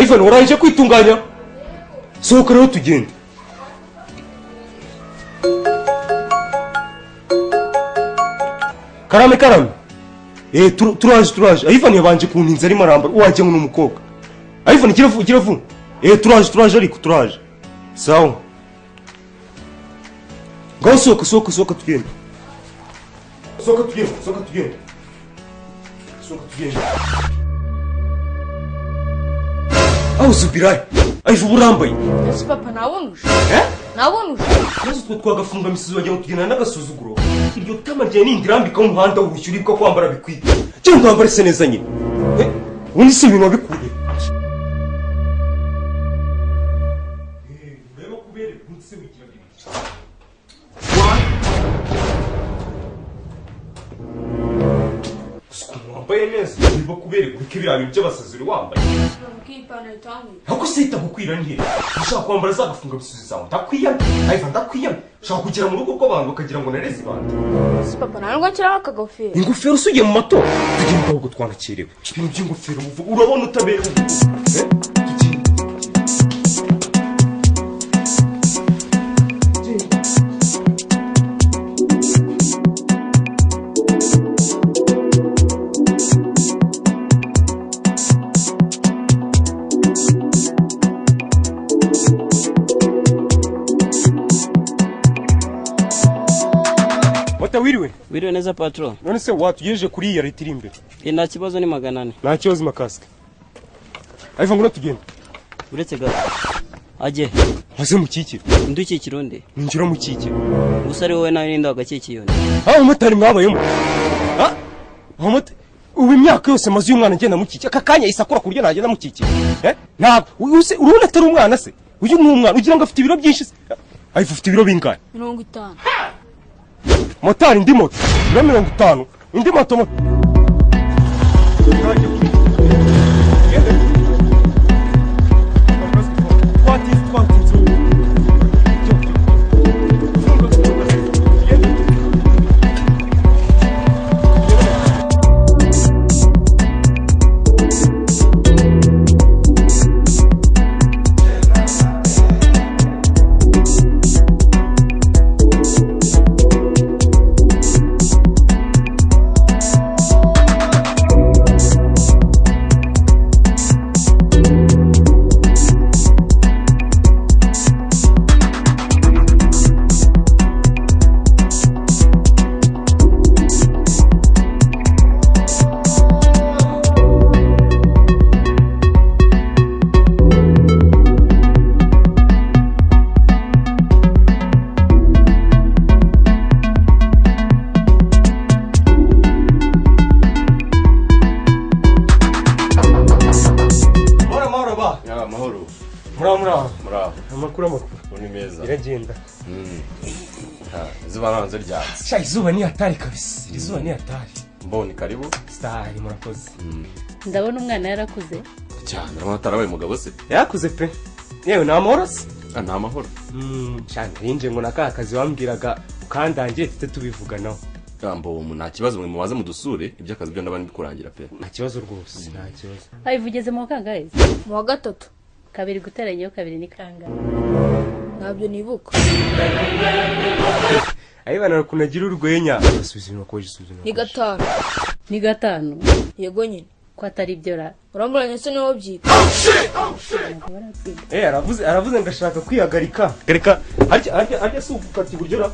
Ivan warangije kwitunganya sohoka rero tugende karame turaje Ivan yabanje kuntinza ari maramba waje ngo n'umukobwa Ivan kiravu turaje ariko turaje sawa ngaho sohoka tugende sohoka tugende aho subirayi Ivan uburambaye ese papa nabonuje maze utwo twagafunga misizi wagira ngo tugenda n'agasuzuguro iryo tama ryawe n'indirambika w'umuhanda w'ubushyuri bwo kwambara bikwiye cyangwa wambare se neza nyine ubundi si ibintu wabikuye ureba kubere ubundi se wigira bibiri wambaye neza ureba kubere ureke biriya bintu by'abasaziro wambaye ako sita gukwira ni hehe ushaka kwambara zagafunga misizi zawe ndakwiyana Ivan ndakwiyana ushaka kugera mu rugo rw'abantu bakagira ngo nareze ibandi ese papa ntabwo nshyiraho akagofero ingofero usugiye mu matora tugenda ahubwo twanakerewe ibintu by'ingofero urabona utaberewe Wiriwe neza patron. None se watugejeje kuri iyi leta iri imbere? Nta kibazo ni 400. Nta kibazo makasike. Ivan ngura tugende. Uretse gato. Aje. Maze mukikira. Ndukikira undi. Ninjira mukikira. Gusa ari wowe nawe ninda wagakikiye undi. Umutari mwabayemo. Ubu imyaka yose maze uyu mwana agenda mukikira. Akakanya isakura kurya nagenda mukikira. Ntabwo urubona atari umwana se. Uyu ni umwana ugira ngo afite ibiro byinshi se. Ivan ufite ibiro bingahe? 50. Motari indi moto 50 indi moto iragenda izuba nanze ryatse sha izuba ni hatari kabisa izuba ni hatari mboni karibu stari murakoze ndabona umwana yarakuze cyane amatarabaye mugabo se yakuze pe yewe na amahoro se nta mahoro cyane rinje ngo nakakazi wambwiraga ukandangiye tete tubivuganaho gambo nta kibazo mwe mubaze mudusure iby'akazi byo ndabandi bikurangira pe nta kibazo rwose nta kibazo ayivugeze mu kangahe mu wa gatatu kabiri guteranyaho kabiri ni kangahe ntabyo nibuka ayibana kunagira urwenya asubizino koje subizino ni 5 ni 5 yego nyine ko atari byo ra uramburanye se niho byita aravuze ngashaka kwihagarika garika harya sukati buryo ra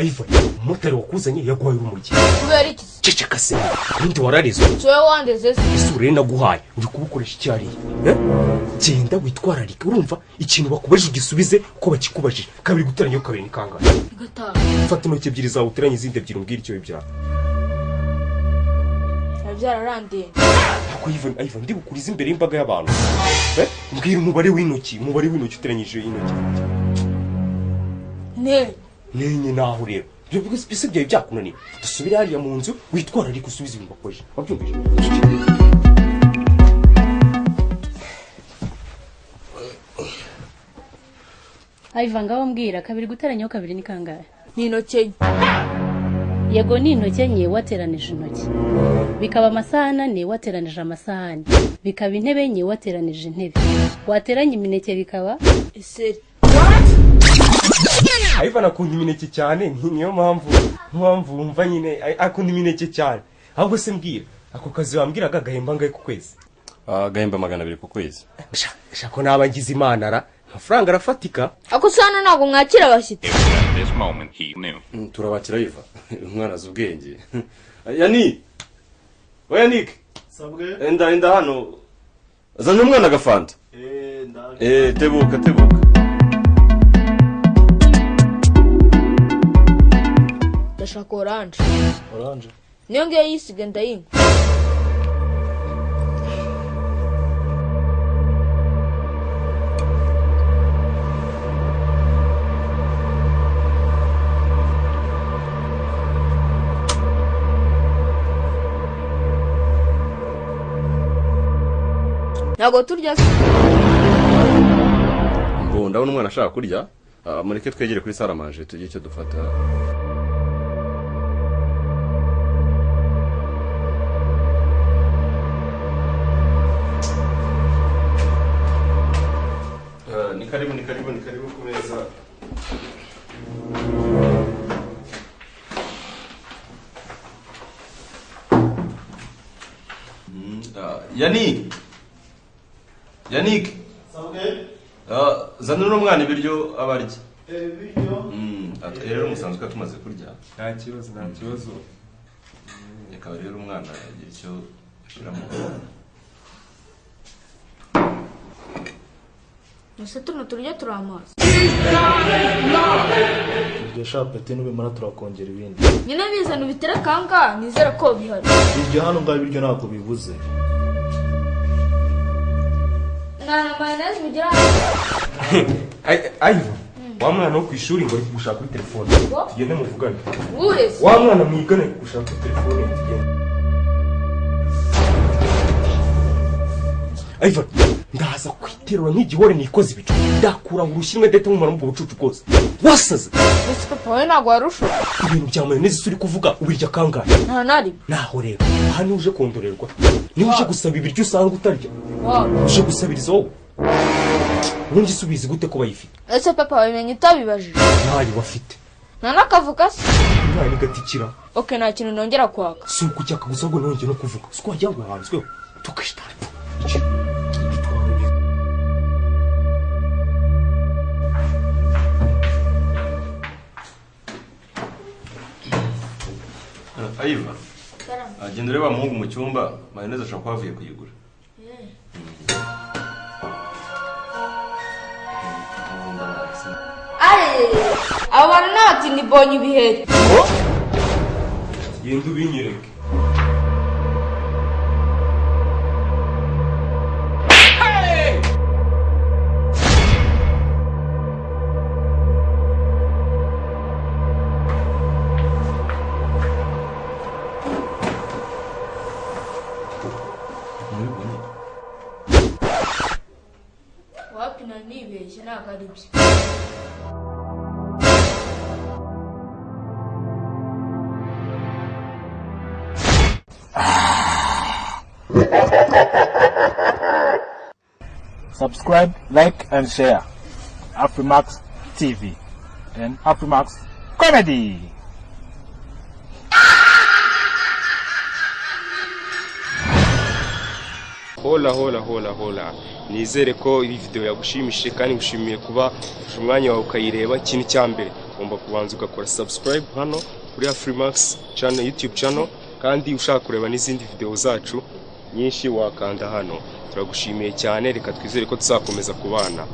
Ivan umutari wakuzanye yaguhaye urumogi kubera iki ceceka se undi wararizwe so wandeze isure naguhaye uri kubukoresha icyari genda witwararika urumva ikintu bakubajije ugisubize uko bakikubajije kabiri guteranyaho kabiri ni kangahe 5 fata intoki ebyiri zawe uteranye izindi ebyiri umbwira icyo bibyara byararandiye ako Ivan ndi gukuriza imbere y'imbaga y'abantu mbwira umubare w'intoki uteranyije intoki nenye naho rero byo bise byawe byakunaniye dusubire hariya mu nzu witwararika usubize ibintu bakoje wabyumvise Ivan ngaho mbwira kabiri guteranyaho kabiri ni kangahe ni intoki yego ni intoki enye wateranije intoki, bikaba amasahani ane wateranije amasahani, bikaba intebe enye wateranije intebe, wateranya imineke bikaba iseri. Ivan akunda imineke cyane, niyo mpamvu wumva nyine akunda imineke cyane. Ahubwo se mbwira, ako kazi wambwiraga gahemba ngahe ku kwezi? Gahemba 200 ku kwezi. Shako nabangiza Imana ra. Amafaranga arafatika. Ako sana ntabwo mwakira abashyitsi. This moment he knew. Turabakira Iva. Umwana azi ubwenge. Yani. Oyanik. Sabwe. Enda hano. Zana umwana agafanta. Ndaje. Tebuka. Ndashaka oranje. Oranje. Niyo ngiyo yisiga ndayinywa. Ntabwo turya se. Ndabona umwana ashaka kurya. Mureke twegere kuri saramanje tujye icyo dufata. Ni karibu ku meza. Yannick. Sabwe. Zanura umwana ibiryo abarya. Ibiryo. Atwerera umusanzwe ko tumaze kurya. Nta kibazo. Reka rero umwana agira icyo ashiramo. Ese tuno turya turamazi. Iryo shapeti n'ubimara turakongera ibindi. Nyine bizana ubitera kanga nizera ko bihari. Iryo hano ngaho ibiryo ntabwo bibuze. Na mayonnaise bigira. Ivan. Wa mwana wo kwishuri ngo ari gushaka kuri telefone. Tugende muvugane. Urese. Wa mwana mwigane gushaka kuri telefone tugende. Ivan, ndaza kwiterura nk'igihore nikoze ibicu. Ndakura urushimwe dete nk'umara mu bucucu bwose. Wasaze. Ese papa we ntabwo warusha. Ibintu bya mayonnaise uri kuvuga ubirya kangahe? Nta nari. Naho rero, hano uje kondorerwa. Ni uje gusaba ibiryo usanga utarya. Wow. Uje gusabiriza wowe. Nungi subizi gute ko bayifite? Ese papa wamenye utabibajije. Ntari wafite. Nta nakavuga se. Ntari gatikira. Okay, nta kintu nongera kwaka. Si ukucyaka gusa ngo nongeye no kuvuga. Siko wajya ngo hanzwe. Tukashitana. Iva. Agenda ureba muhungu mu cyumba, mayonnaise ashaka kwavuye kuyigura. Abo bantu nati nibonye ibiheri. Genda ubinyereke. Wapi na nibeshye ntabwo ari byo. Subscribe, like, and share. Afrimax TV and Afrimax Comedy. Hola. Nizere ko iyi video yagushimishije kandi ngushimiye kuba umwanya wawe ukayireba. Ikintu cya mbere ugomba kubanza ugakora subscribe hano kuri Afrimax channel, YouTube channel, kandi ushaka kureba n'izindi video zacu nyinshi wakanda hano. Turagushimiye cyane, reka twizere ko tuzakomeza kubana.